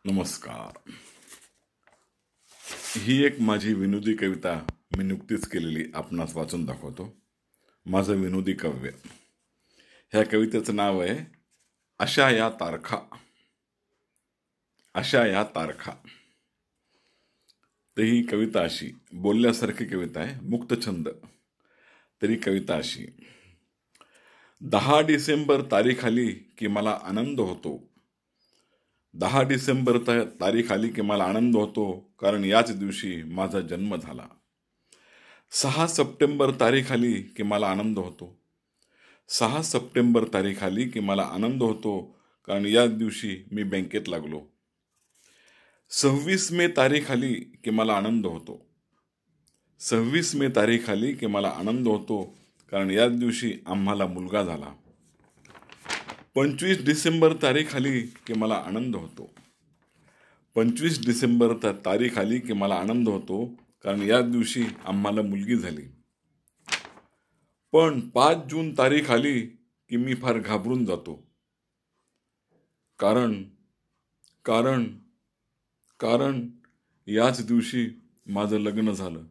नमस्कार. ही एक माझी विनोदी कविता मी नुकतीच केलेली आपणास वाचून दाखवतो. माझं विनोदी काव्य. ह्या कवितेचं नाव आहे अशा या तारखा. अशा या तारखा. तर ही कविता अशी बोलल्यासारखी कविता आहे, मुक्तछंद. तरी कविता अशी: 10 डिसेंबर तारीख आली की मला आनंद होतो. 10 डिसेंबर तारीख आली की मला आनंद होतो, कारण याच दिवशी माझा जन्म झाला. 6 सप्टेंबर तारीख आली की मला आनंद होतो. 6 सप्टेंबर तारीख आली की मला आनंद होतो, कारण याच दिवशी मी बँकेत लागलो. 26 मे तारीख आली की मला आनंद होतो. 26 मे तारीख आली की मला आनंद होतो, कारण याच दिवशी आम्हाला मुलगा झाला. 25 डिसेंबर तारीख आली की मला आनंद होतो. 25 डिसेंबर तारीख आली की मला आनंद होतो, कारण याच दिवशी आम्हाला मुलगी झाली. पण 5 जून तारीख आली की मी फार घाबरून जातो. कारण कारण कारण याच दिवशी माझं लग्न झालं.